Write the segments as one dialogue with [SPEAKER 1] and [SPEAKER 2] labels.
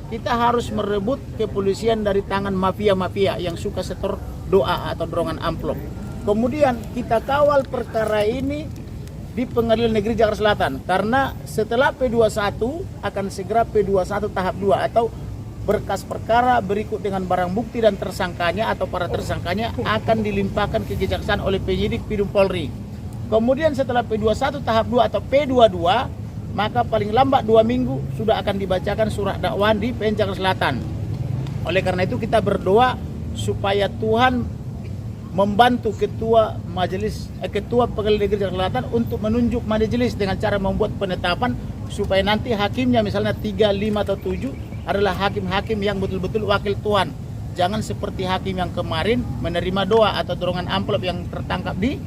[SPEAKER 1] kita harus merebut kepolisian dari tangan mafia-mafia yang suka setor doa atau dorongan amplop. Kemudian kita kawal perkara ini di Pengadilan Negeri Jakarta Selatan, karena setelah P21 akan segera P21 tahap 2 atau berkas perkara berikut dengan barang bukti dan tersangkanya atau para tersangkanya akan dilimpahkan ke Kejaksaan oleh penyidik Pidum Polri. Kemudian setelah P21 tahap 2 atau P22, maka paling lambat 2 minggu sudah akan dibacakan surat dakwaan di PN Jakarta Selatan. Oleh karena itu kita berdoa supaya Tuhan membantu ketua Pengadilan Negeri Jakarta Selatan untuk menunjuk majelis dengan cara membuat penetapan supaya nanti hakimnya misalnya 3, 5 atau 7 adalah hakim-hakim yang betul-betul wakil Tuhan. Jangan seperti hakim yang kemarin menerima doa atau dorongan amplop yang tertangkap di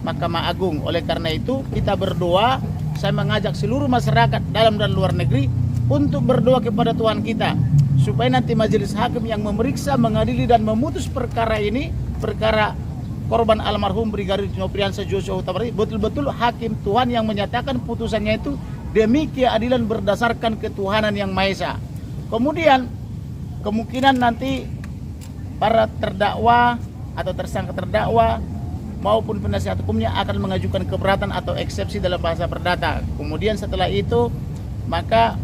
[SPEAKER 1] Mahkamah Agung. Oleh karena itu kita berdoa, saya mengajak seluruh masyarakat dalam dan luar negeri untuk berdoa kepada Tuhan kita supaya nanti majelis hakim yang memeriksa, mengadili dan memutus perkara ini, perkara korban almarhum Brigadir Nopriansyah Joshua Huta Barat, betul-betul hakim Tuhan yang menyatakan putusannya itu demi keadilan berdasarkan ketuhanan yang Maha Esa. Kemudian kemungkinan nanti para terdakwa atau tersangka terdakwa maupun penasihat hukumnya akan mengajukan keberatan atau eksepsi dalam bahasa perdata. Kemudian setelah itu maka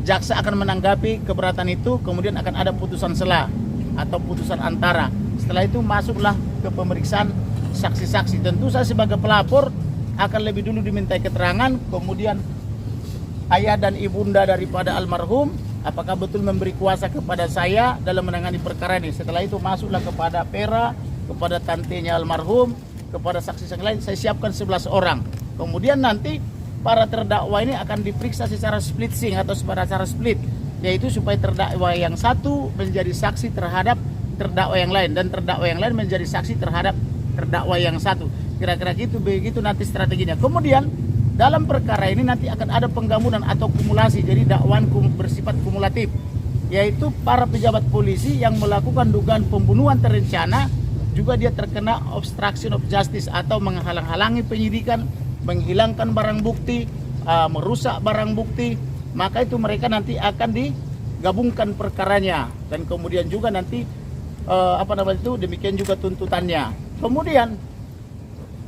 [SPEAKER 1] jaksa akan menanggapi keberatan itu, kemudian akan ada putusan sela atau putusan antara. Setelah itu masuklah ke pemeriksaan saksi-saksi. Tentu saya sebagai pelapor akan lebih dulu dimintai keterangan, kemudian ayah dan ibunda daripada almarhum apakah betul memberi kuasa kepada saya dalam menangani perkara ini. Setelah itu masuklah kepada Pera, kepada tantenya almarhum, kepada saksi-saksi lain. Saya siapkan 11 orang. Kemudian nanti para terdakwa ini akan diperiksa secara splitsing atau secara split, yaitu supaya terdakwa yang satu menjadi saksi terhadap terdakwa yang lain dan terdakwa yang lain menjadi saksi terhadap terdakwa yang satu. Kira-kira gitu, begitu nanti strateginya. Kemudian dalam perkara ini nanti akan ada penggabungan atau kumulasi, jadi dakwaan bersifat kumulatif, yaitu para pejabat polisi yang melakukan dugaan pembunuhan terencana juga dia terkena obstruction of justice atau menghalang-halangi penyidikan, menghilangkan barang bukti, merusak barang bukti, maka itu mereka nanti akan digabungkan perkaranya dan kemudian juga nanti demikian juga tuntutannya. Kemudian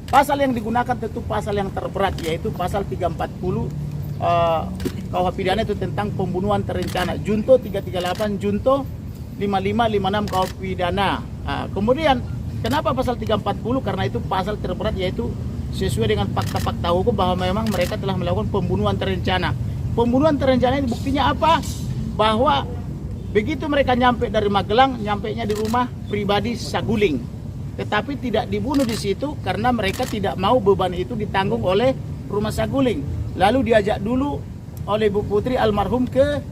[SPEAKER 1] pasal yang digunakan tentu pasal yang terberat, yaitu pasal 340 KUH pidana itu tentang pembunuhan terencana, junto 338, junto 5556 KUH pidana. Kemudian kenapa pasal 340? Karena itu pasal terberat, yaitu sesuai dengan fakta-fakta hukum bahwa memang mereka telah melakukan pembunuhan terencana. Pembunuhan terencana ini buktinya apa? Bahwa begitu mereka nyampe dari Magelang, nyampenya di rumah pribadi Saguling. Tetapi tidak dibunuh di situ karena mereka tidak mau beban itu ditanggung oleh rumah Saguling. Lalu diajak dulu oleh Bu Putri almarhum ke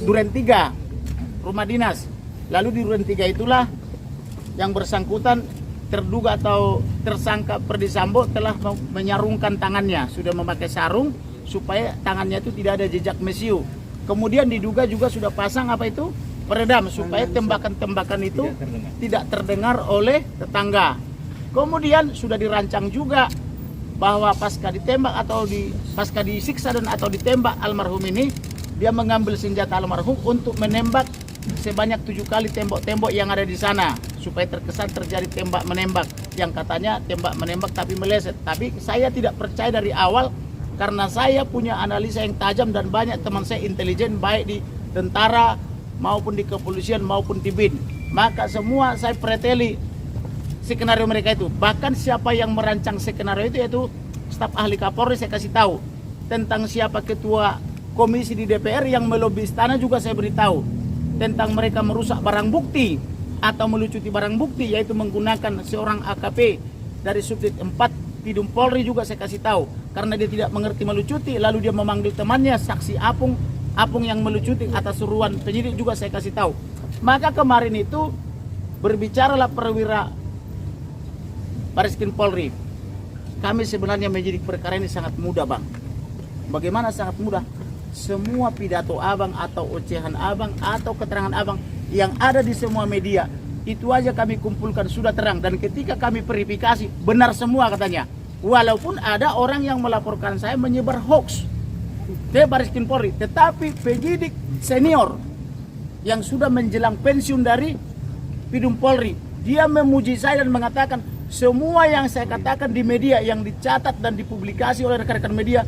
[SPEAKER 1] Duren 3, rumah dinas. Lalu di Duren 3 itulah yang bersangkutan terduga atau tersangka Perdi Sambo telah menyarungkan tangannya, sudah memakai sarung supaya tangannya itu tidak ada jejak mesiu. Kemudian diduga juga sudah pasang peredam supaya tembakan-tembakan itu tidak terdengar oleh tetangga. Kemudian sudah dirancang juga bahwa pasca ditembak atau pasca disiksa dan atau ditembak almarhum ini, dia mengambil senjata almarhum untuk menembak sebanyak 7 kali tembok-tembok yang ada di sana supaya terkesan terjadi tembak menembak, yang katanya tembak menembak tapi meleset. Tapi saya tidak percaya dari awal karena saya punya analisa yang tajam dan banyak teman saya intelijen baik di tentara maupun di kepolisian maupun di BIN. Maka semua saya preteli skenario mereka itu. Bahkan siapa yang merancang skenario itu yaitu staf ahli Kapolri, saya kasih tahu. Tentang siapa ketua komisi di DPR yang melobi istana juga saya beritahu. Tentang mereka merusak barang bukti atau melucuti barang bukti, yaitu menggunakan seorang AKP dari Subdit 4 Pidum Polri juga saya kasih tahu. Karena dia tidak mengerti melucuti, lalu dia memanggil temannya saksi Apung yang melucuti atas suruhan penyidik juga saya kasih tahu. Maka kemarin itu berbicaralah perwira Baris Krim Polri. Kami sebenarnya menyidik perkara ini sangat mudah, Bang. Bagaimana sangat mudah? Semua pidato abang atau ocehan abang atau keterangan abang yang ada di semua media itu aja kami kumpulkan sudah terang, dan ketika kami verifikasi benar semua katanya. Walaupun ada orang yang melaporkan saya menyebar hoax ke Baris Krim Polri, tetapi penyidik senior yang sudah menjelang pensiun dari Pidum Polri, dia memuji saya dan mengatakan semua yang saya katakan di media, yang dicatat dan dipublikasi oleh rekan-rekan media,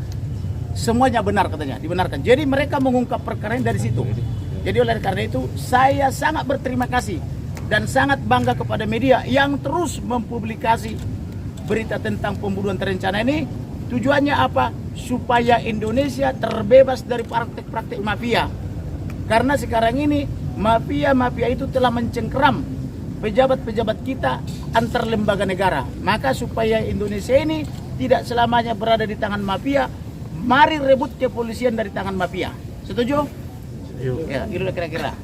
[SPEAKER 1] semuanya benar katanya, dibenarkan. Jadi mereka mengungkap perkara ini dari situ. Jadi oleh karena itu saya sangat berterima kasih dan sangat bangga kepada media yang terus mempublikasi berita tentang pembunuhan terencana ini. Tujuannya apa? Supaya Indonesia terbebas dari praktik-praktik mafia. Karena sekarang ini mafia-mafia itu telah mencengkeram pejabat-pejabat kita antar lembaga negara. Maka supaya Indonesia ini tidak selamanya berada di tangan mafia, mari rebut kepolisian dari tangan mafia. Setuju? Ya, itu kira-kira.